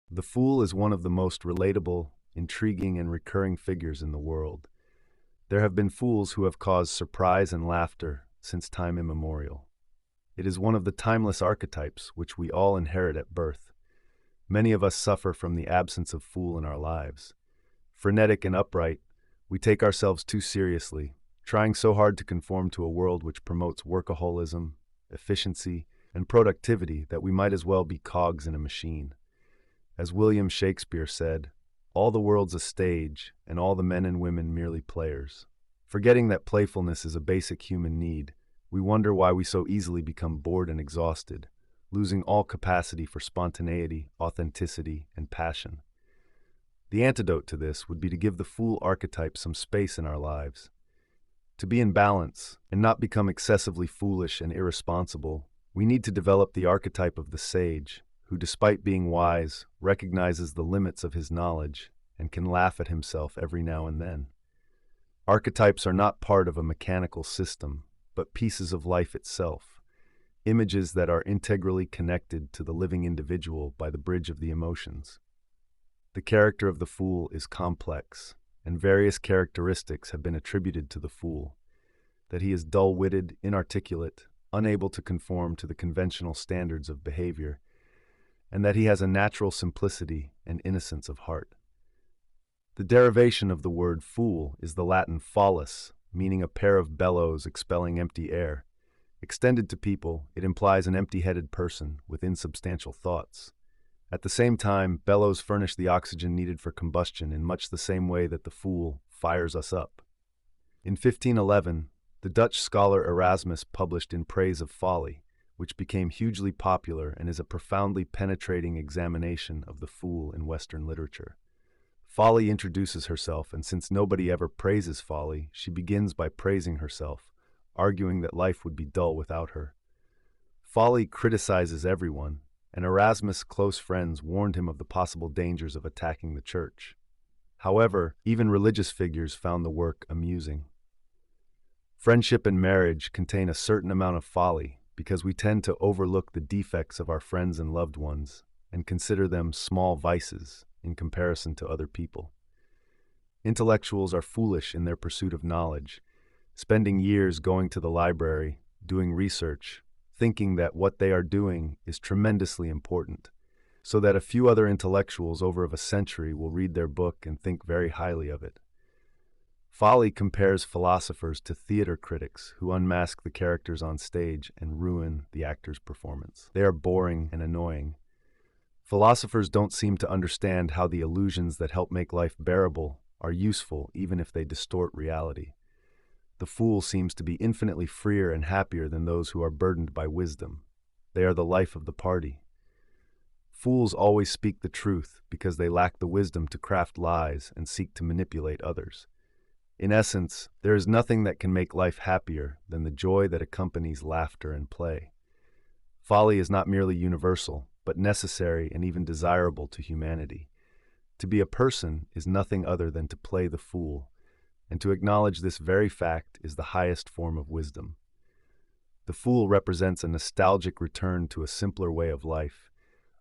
The fool is one of the most relatable, intriguing, and recurring figures in the world. There have been fools who have caused surprise and laughter since time immemorial. It is one of the timeless archetypes which we all inherit at birth. Many of us suffer from the absence of fool in our lives. Frenetic and upright, we take ourselves too seriously, trying so hard to conform to a world which promotes workaholism, efficiency, and productivity that we might as well be cogs in a machine. As William Shakespeare said, "All the world's a stage, and all the men and women merely players." Forgetting that playfulness is a basic human need, we wonder why we so easily become bored and exhausted, losing all capacity for spontaneity, authenticity, and passion. The antidote to this would be to give the fool archetype some space in our lives. To be in balance and not become excessively foolish and irresponsible, we need to develop the archetype of the sage, who, despite being wise, recognizes the limits of his knowledge and can laugh at himself every now and then. Archetypes are not part of a mechanical system, but pieces of life itself, images that are integrally connected to the living individual by the bridge of the emotions. The character of the fool is complex, and various characteristics have been attributed to the fool: that he is dull-witted, inarticulate, unable to conform to the conventional standards of behavior, and that he has a natural simplicity and innocence of heart. The derivation of the word fool is the Latin follus, meaning a pair of bellows expelling empty air. Extended to people, it implies an empty-headed person with insubstantial thoughts. At the same time, bellows furnish the oxygen needed for combustion in much the same way that the fool fires us up. In 1511, the Dutch scholar Erasmus published In Praise of Folly, which became hugely popular and is a profoundly penetrating examination of the fool in Western literature. Folly introduces herself, and since nobody ever praises Folly, she begins by praising herself, arguing that life would be dull without her. Folly criticizes everyone, and Erasmus' close friends warned him of the possible dangers of attacking the church. However, even religious figures found the work amusing. Friendship and marriage contain a certain amount of folly, because we tend to overlook the defects of our friends and loved ones and consider them small vices in comparison to other people. Intellectuals are foolish in their pursuit of knowledge, spending years going to the library, doing research, thinking that what they are doing is tremendously important, so that a few other intellectuals over a century will read their book and think very highly of it. Folly compares philosophers to theater critics who unmask the characters on stage and ruin the actor's performance. They are boring and annoying. Philosophers don't seem to understand how the illusions that help make life bearable are useful even if they distort reality. The fool seems to be infinitely freer and happier than those who are burdened by wisdom. They are the life of the party. Fools always speak the truth because they lack the wisdom to craft lies and seek to manipulate others. In essence, there is nothing that can make life happier than the joy that accompanies laughter and play. Folly is not merely universal, but necessary and even desirable to humanity. To be a person is nothing other than to play the fool, and to acknowledge this very fact is the highest form of wisdom. The fool represents a nostalgic return to a simpler way of life,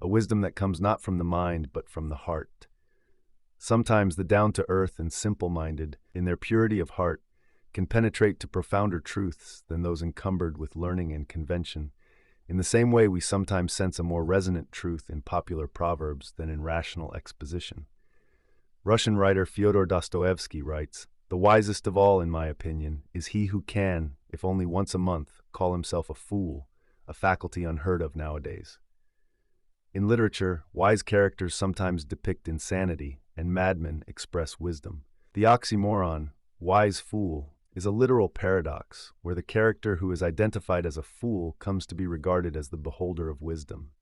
a wisdom that comes not from the mind but from the heart. Sometimes the down-to-earth and simple-minded, in their purity of heart, can penetrate to profounder truths than those encumbered with learning and convention, in the same way we sometimes sense a more resonant truth in popular proverbs than in rational exposition. Russian writer Fyodor Dostoevsky writes, "The wisest of all, in my opinion, is he who can, if only once a month, call himself a fool, a faculty unheard of nowadays." In literature, wise characters sometimes depict insanity, and madmen express wisdom. The oxymoron, wise fool, is a literal paradox, where the character who is identified as a fool comes to be regarded as the beholder of wisdom.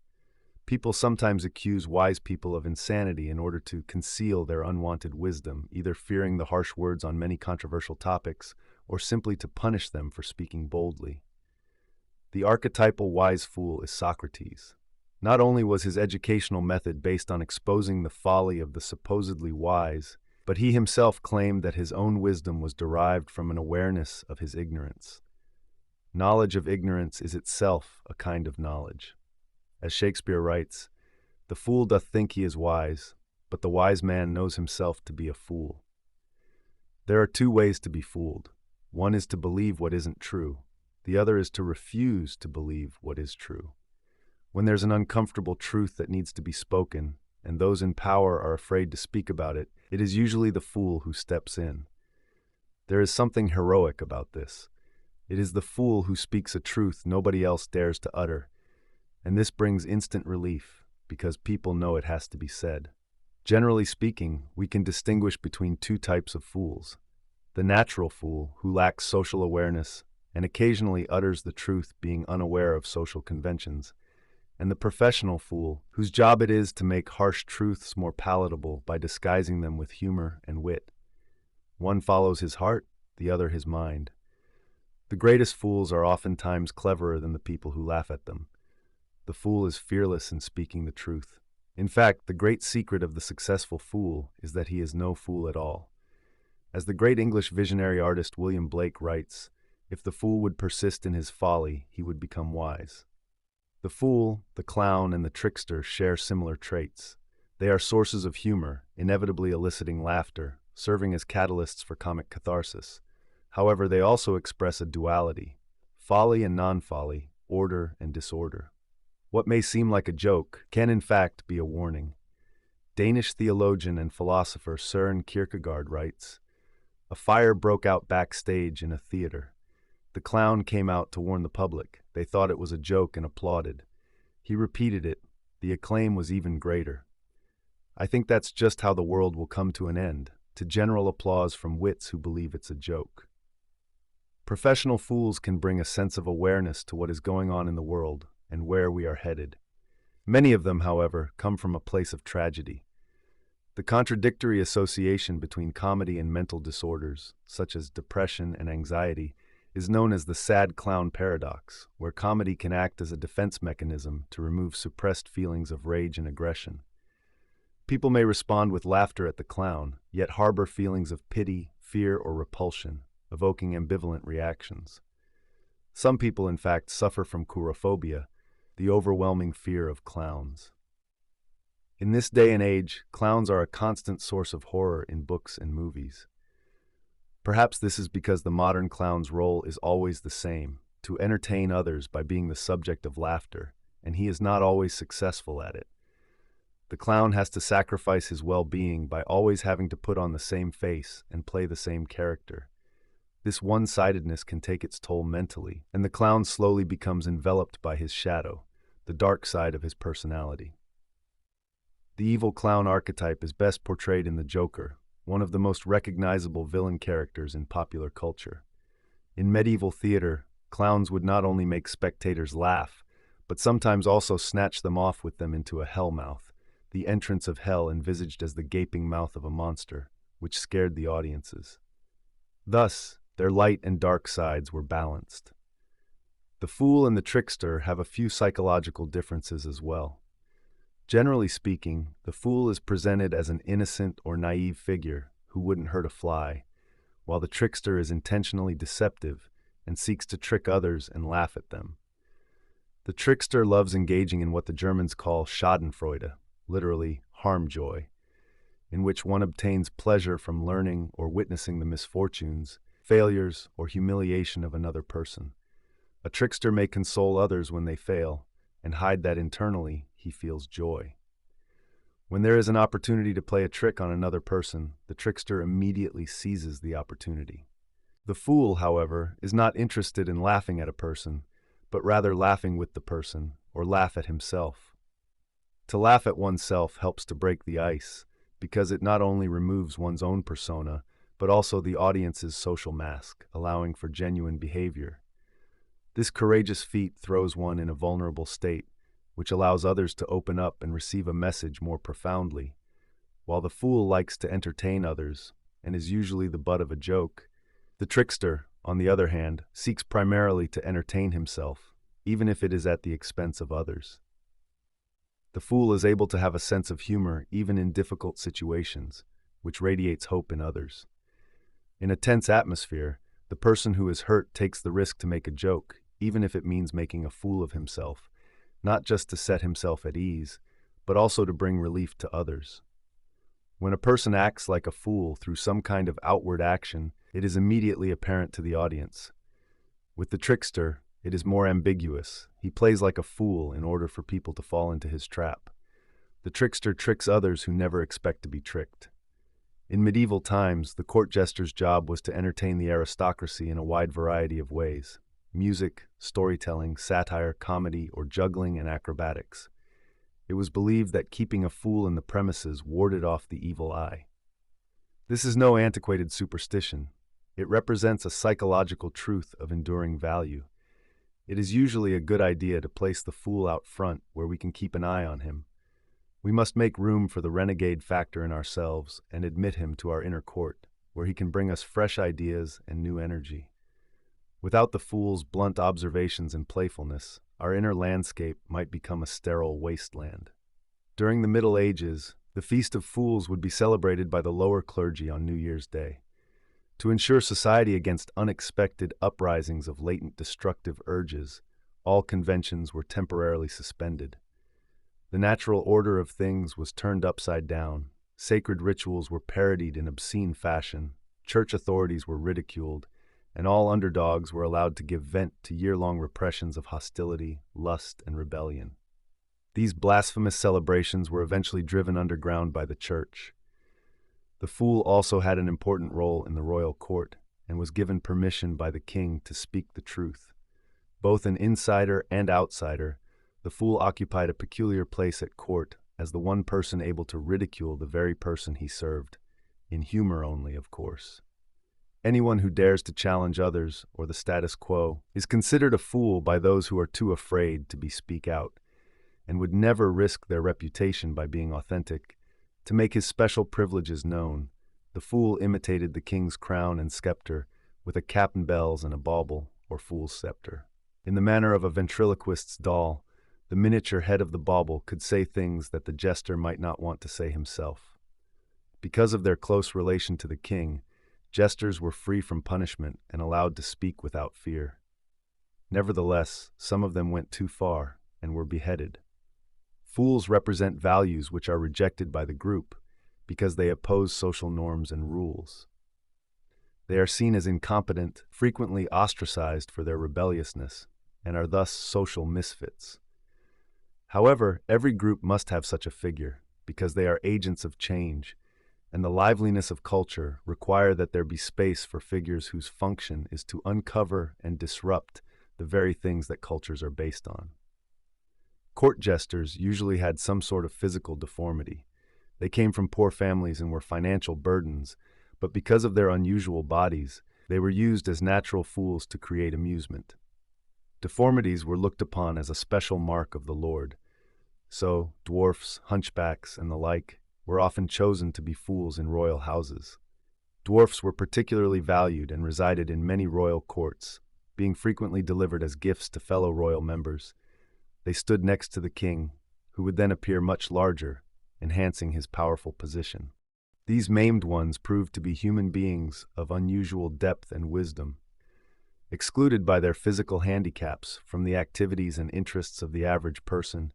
People sometimes accuse wise people of insanity in order to conceal their unwanted wisdom, either fearing the harsh words on many controversial topics, or simply to punish them for speaking boldly. The archetypal wise fool is Socrates. Not only was his educational method based on exposing the folly of the supposedly wise, but he himself claimed that his own wisdom was derived from an awareness of his ignorance. Knowledge of ignorance is itself a kind of knowledge. As Shakespeare writes, The fool doth think he is wise, but the wise man knows himself to be a fool. There are two ways to be fooled. One is to believe what isn't true. The other is to refuse to believe what is true. When there's an uncomfortable truth that needs to be spoken, and those in power are afraid to speak about it, it is usually the fool who steps in. There is something heroic about this. It is the fool who speaks a truth nobody else dares to utter, and this brings instant relief, because people know it has to be said. Generally speaking, we can distinguish between two types of fools. The natural fool, who lacks social awareness and occasionally utters the truth being unaware of social conventions, and the professional fool, whose job it is to make harsh truths more palatable by disguising them with humor and wit. One follows his heart, the other his mind. The greatest fools are oftentimes cleverer than the people who laugh at them. The fool is fearless in speaking the truth. In fact, the great secret of the successful fool is that he is no fool at all. As the great English visionary artist William Blake writes, if the fool would persist in his folly, he would become wise. The fool, the clown, and the trickster share similar traits. They are sources of humor, inevitably eliciting laughter, serving as catalysts for comic catharsis. However, they also express a duality: folly and non-folly, order and disorder. What may seem like a joke can in fact be a warning. Danish theologian and philosopher Soren Kierkegaard writes, "A fire broke out backstage in a theater. The clown came out to warn the public. They thought it was a joke and applauded. He repeated it. The acclaim was even greater." I think that's just how the world will come to an end, to general applause from wits who believe it's a joke. Professional fools can bring a sense of awareness to what is going on in the world and where we are headed. Many of them, however, come from a place of tragedy. The contradictory association between comedy and mental disorders, such as depression and anxiety, is known as the sad clown paradox, where comedy can act as a defense mechanism to remove suppressed feelings of rage and aggression. People may respond with laughter at the clown, yet harbor feelings of pity, fear, or repulsion, evoking ambivalent reactions. Some people, in fact, suffer from coulrophobia, the overwhelming fear of clowns. In this day and age, clowns are a constant source of horror in books and movies. Perhaps this is because the modern clown's role is always the same, to entertain others by being the subject of laughter, and he is not always successful at it. The clown has to sacrifice his well-being by always having to put on the same face and play the same character. This one-sidedness can take its toll mentally, and the clown slowly becomes enveloped by his shadow, the dark side of his personality. The evil clown archetype is best portrayed in the Joker, one of the most recognizable villain characters in popular culture. In medieval theater, clowns would not only make spectators laugh, but sometimes also snatch them off with them into a hellmouth, the entrance of hell envisaged as the gaping mouth of a monster, which scared the audiences. Thus, their light and dark sides were balanced. The fool and the trickster have a few psychological differences as well. Generally speaking, the fool is presented as an innocent or naive figure who wouldn't hurt a fly, while the trickster is intentionally deceptive and seeks to trick others and laugh at them. The trickster loves engaging in what the Germans call Schadenfreude, literally harm joy, in which one obtains pleasure from learning or witnessing the misfortunes, failures, or humiliation of another person. A trickster may console others when they fail, and hide that internally he feels joy. When there is an opportunity to play a trick on another person, the trickster immediately seizes the opportunity. The fool, however, is not interested in laughing at a person, but rather laughing with the person, or laugh at himself. To laugh at oneself helps to break the ice, because it not only removes one's own persona, but also the audience's social mask, allowing for genuine behavior. This courageous feat throws one in a vulnerable state, which allows others to open up and receive a message more profoundly. While the fool likes to entertain others, and is usually the butt of a joke, the trickster, on the other hand, seeks primarily to entertain himself, even if it is at the expense of others. The fool is able to have a sense of humor even in difficult situations, which radiates hope in others. In a tense atmosphere, the person who is hurt takes the risk to make a joke, even if it means making a fool of himself, not just to set himself at ease, but also to bring relief to others. When a person acts like a fool through some kind of outward action, it is immediately apparent to the audience. With the trickster, it is more ambiguous. He plays like a fool in order for people to fall into his trap. The trickster tricks others who never expect to be tricked. In medieval times, the court jester's job was to entertain the aristocracy in a wide variety of ways: music, storytelling, satire, comedy, or juggling and acrobatics. It was believed that keeping a fool in the premises warded off the evil eye. This is no antiquated superstition. It represents a psychological truth of enduring value. It is usually a good idea to place the fool out front where we can keep an eye on him. We must make room for the renegade factor in ourselves and admit him to our inner court, where he can bring us fresh ideas and new energy. Without the fool's blunt observations and playfulness, our inner landscape might become a sterile wasteland. During the Middle Ages, the Feast of Fools would be celebrated by the lower clergy on New Year's Day. To ensure society against unexpected uprisings of latent destructive urges, all conventions were temporarily suspended. The natural order of things was turned upside down, sacred rituals were parodied in obscene fashion, church authorities were ridiculed, and all underdogs were allowed to give vent to year-long repressions of hostility, lust, and rebellion. These blasphemous celebrations were eventually driven underground by the church. The fool also had an important role in the royal court and was given permission by the king to speak the truth. Both an insider and outsider, the fool occupied a peculiar place at court as the one person able to ridicule the very person he served, in humor only, of course. Anyone who dares to challenge others or the status quo is considered a fool by those who are too afraid to speak out, and would never risk their reputation by being authentic. To make his special privileges known, the fool imitated the king's crown and scepter with a cap and bells and a bauble, or fool's scepter. In the manner of a ventriloquist's doll, the miniature head of the bauble could say things that the jester might not want to say himself. Because of their close relation to the king, jesters were free from punishment and allowed to speak without fear. Nevertheless, some of them went too far and were beheaded. Fools represent values which are rejected by the group because they oppose social norms and rules. They are seen as incompetent, frequently ostracized for their rebelliousness, and are thus social misfits. However, every group must have such a figure, because they are agents of change, and the liveliness of culture require that there be space for figures whose function is to uncover and disrupt the very things that cultures are based on. Court jesters usually had some sort of physical deformity. They came from poor families and were financial burdens, but because of their unusual bodies, they were used as natural fools to create amusement. Deformities were looked upon as a special mark of the Lord. So, dwarfs, hunchbacks, and the like were often chosen to be fools in royal houses. Dwarfs were particularly valued and resided in many royal courts, being frequently delivered as gifts to fellow royal members. They stood next to the king, who would then appear much larger, enhancing his powerful position. These maimed ones proved to be human beings of unusual depth and wisdom. Excluded by their physical handicaps from the activities and interests of the average person,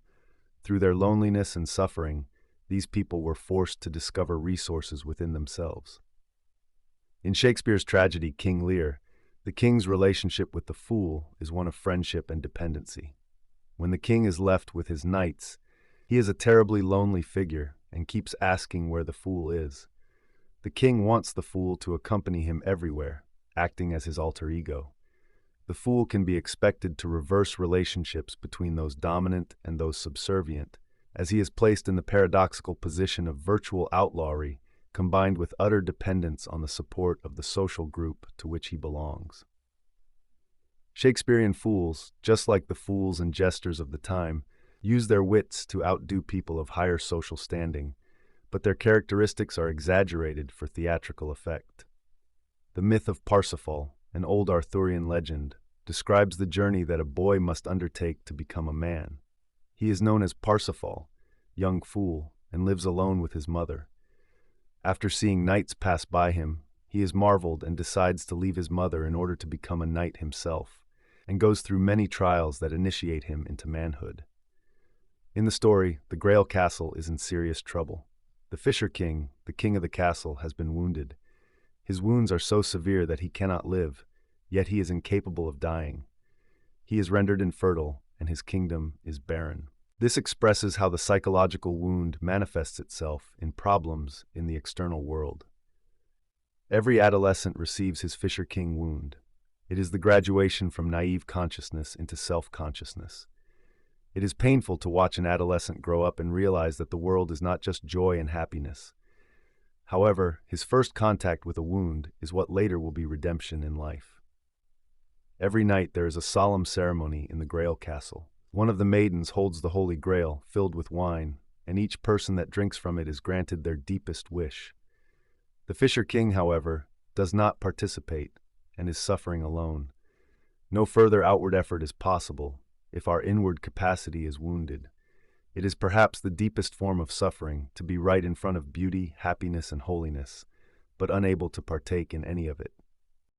through their loneliness and suffering, these people were forced to discover resources within themselves. In Shakespeare's tragedy King Lear, the king's relationship with the fool is one of friendship and dependency. When the king is left with his knights, he is a terribly lonely figure and keeps asking where the fool is. The king wants the fool to accompany him everywhere, acting as his alter ego. The fool can be expected to reverse relationships between those dominant and those subservient, as he is placed in the paradoxical position of virtual outlawry combined with utter dependence on the support of the social group to which he belongs. Shakespearean fools, just like the fools and jesters of the time, use their wits to outdo people of higher social standing, but their characteristics are exaggerated for theatrical effect. The myth of Parsifal, an old Arthurian legend, describes the journey that a boy must undertake to become a man. He is known as Parsifal, young fool, and lives alone with his mother. After seeing knights pass by him, he is marveled and decides to leave his mother in order to become a knight himself, and goes through many trials that initiate him into manhood. In the story, the Grail castle is in serious trouble. The Fisher King, the king of the castle, has been wounded. His wounds are so severe that he cannot live, yet he is incapable of dying. He is rendered infertile, and his kingdom is barren. This expresses how the psychological wound manifests itself in problems in the external world. Every adolescent receives his Fisher King wound. It is the graduation from naive consciousness into self-consciousness. It is painful to watch an adolescent grow up and realize that the world is not just joy and happiness. However, his first contact with a wound is what later will be redemption in life. Every night there is a solemn ceremony in the Grail castle. One of the maidens holds the Holy Grail, filled with wine, and each person that drinks from it is granted their deepest wish. The Fisher King, however, does not participate and is suffering alone. No further outward effort is possible if our inward capacity is wounded. It is perhaps the deepest form of suffering to be right in front of beauty, happiness, and holiness, but unable to partake in any of it.